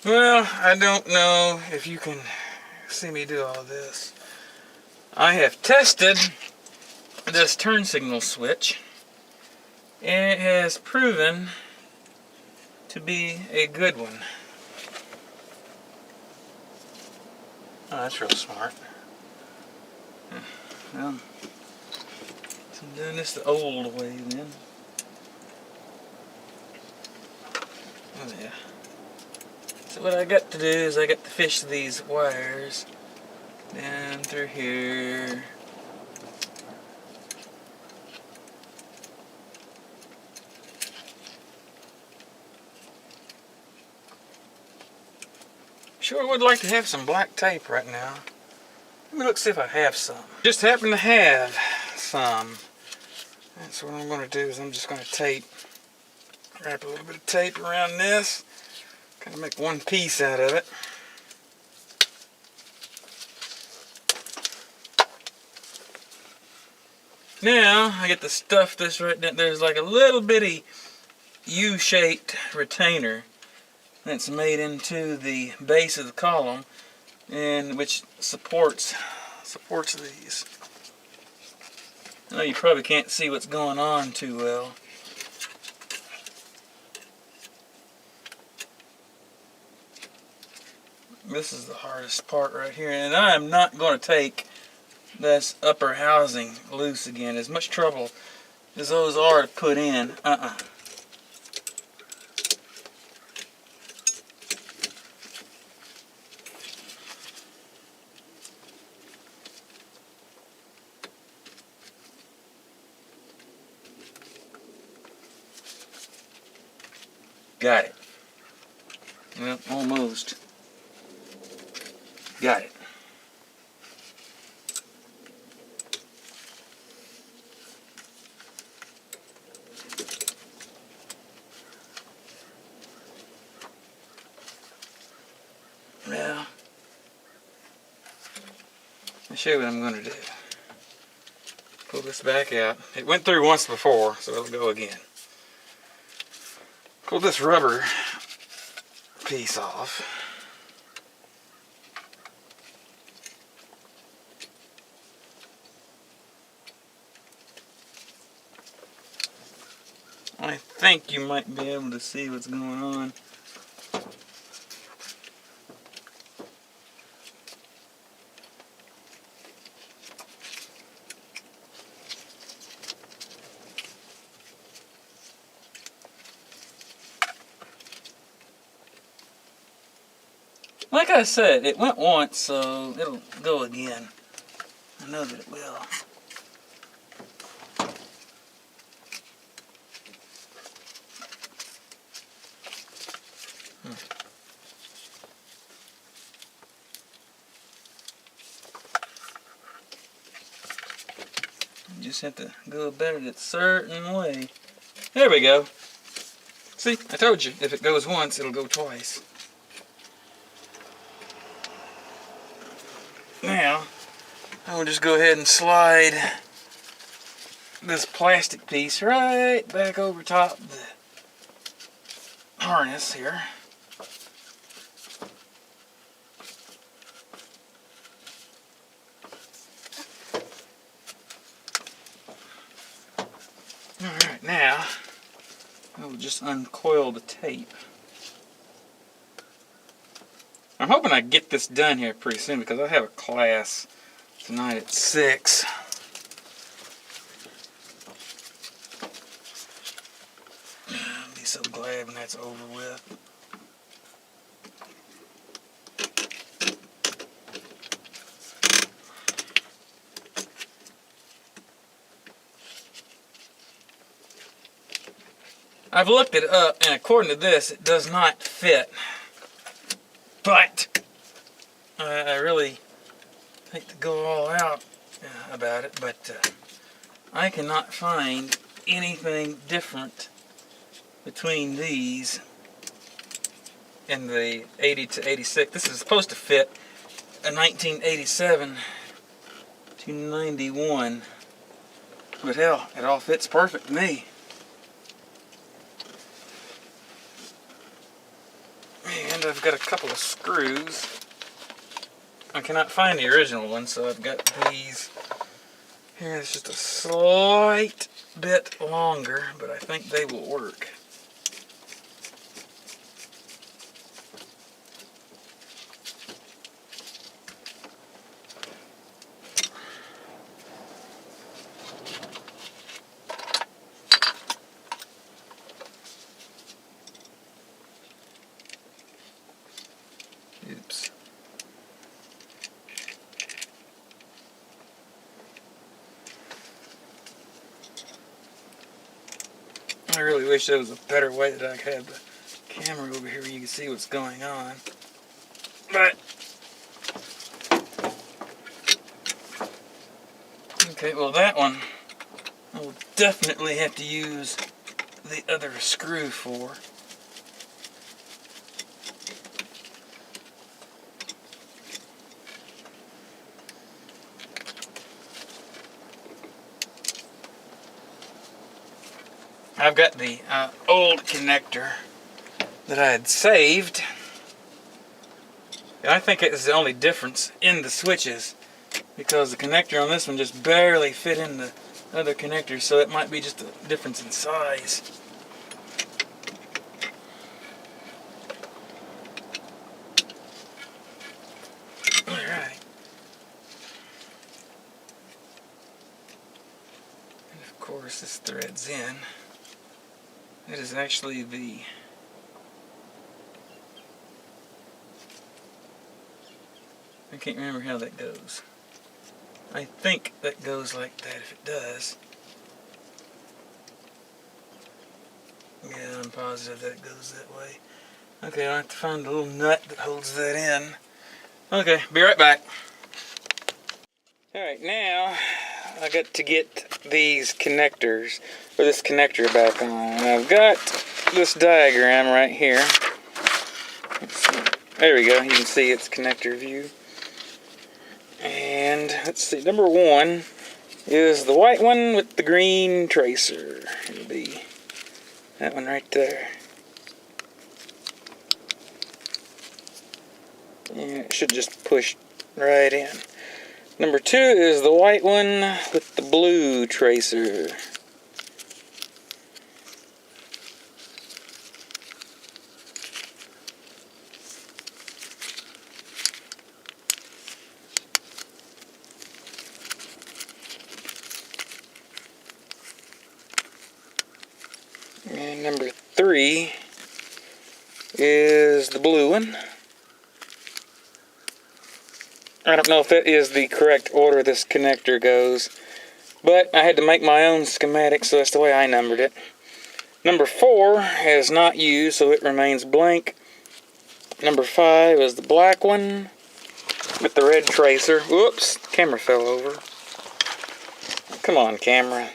Well, I don't know if you can see me do all this. I have tested this turn signal switch, and it has proven to be a good one. Oh, that's real smart. Well, so I'm doing this the old way then. Oh yeah. So what I got to do is I got to fish these wires down through here. Sure would like to have some black tape right now. Let me look see if I have some. Just happen to have some. That's what I'm going to do is I'm just going to wrap a little bit of tape around this. Kind of make one piece out of it. Now I get to stuff this right down. There's like a little bitty U-shaped retainer that's made into the base of the column, and which supports these. I know you probably can't see what's going on too well. This is the hardest part right here, and I am not going to take this upper housing loose again. As much trouble as those are to put in, Got it. Well, almost. Got it. Now, I'll show you what I'm going to do. Pull this back out. It went through once before, so it'll go again. Pull this rubber piece off. I think you might be able to see what's going on. Like I said, it went once, so it'll go again. I know that it will. You just have to go about it a certain way. There we go. See, I told you, if it goes once, it'll go twice. Now, I'll just go ahead and slide this plastic piece right back over top the harness here. Alright, now I'll just uncoil the tape. I'm hoping I get this done here pretty soon because I have a class tonight at 6. I'll be so glad when that's over with. I've looked it up, and according to this, it does not fit. But I really hate to go all out about it, but I cannot find anything different between these and the 80 to 86. This is supposed to fit a 1987 to 91. But hell, it all fits perfect to me. Man, And I've got a couple of screws. I cannot find the original one, so I've got these. Here, it's just a slight bit longer, but I think they will work. Oops. I really wish there was a better way that I could have the camera over here where you can see what's going on. But, okay, well that one I will definitely have to use the other screw for. I've got the old connector that I had saved, and I think it's the only difference in the switches, because the connector on this one just barely fit in the other connector, so it might be just a difference in size. Alright. And of course this threads in. It is actually the I can't remember how that goes. I think that goes like that if it does. Yeah, I'm positive that it goes that way. Okay, I'll have to find a little nut that holds that in. Okay, be right back. Alright, now I got to get these connectors, or this connector back on. And I've got this diagram right here. There we go, you can see its connector view. And let's see, number one is the white one with the green tracer. It'll be that one right there. And it should just push right in. Number two is the white one with the blue tracer. And number three is the blue one. I don't know if that is the correct order this connector goes, but I had to make my own schematic, so that's the way I numbered it. Number 4 is not used, so it remains blank. Number 5 is the black one with the red tracer. Whoops, camera fell over. Come on, camera.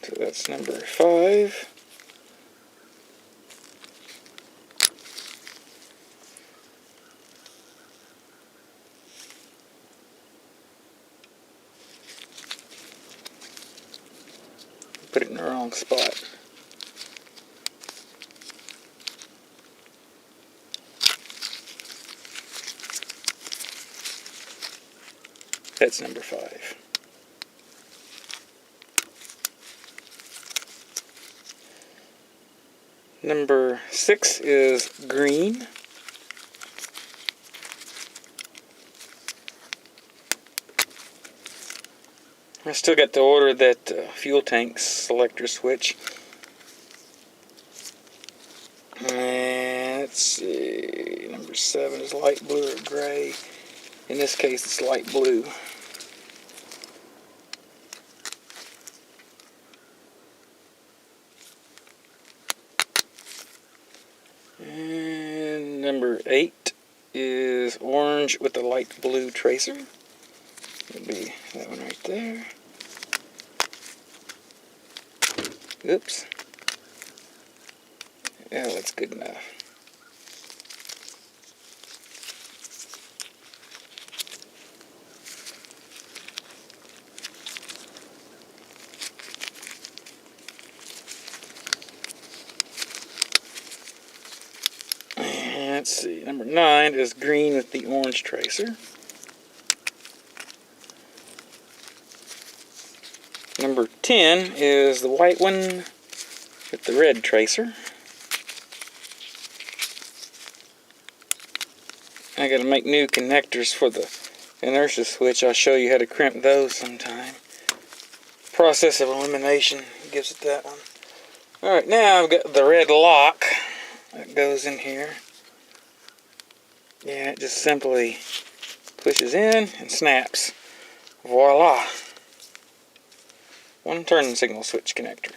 So that's number 5. Put it in the wrong spot. That's number 5. Number 6 is green. I still got to order that fuel tank selector switch. And let's see, number 7 is light blue or gray. In this case, it's light blue. And number 8 is orange with a light blue tracer. It'll be that one right there. Oops. Yeah, that's good enough. let's see, number 9 is green with the orange tracer. Number 10 is the white one with the red tracer. I gotta make new connectors for the inertia switch. I'll show you how to crimp those sometime. Process of elimination gives it that one. Alright, now I've got the red lock that goes in here. Yeah, it just simply pushes in and snaps. Voila! One turn signal switch connector.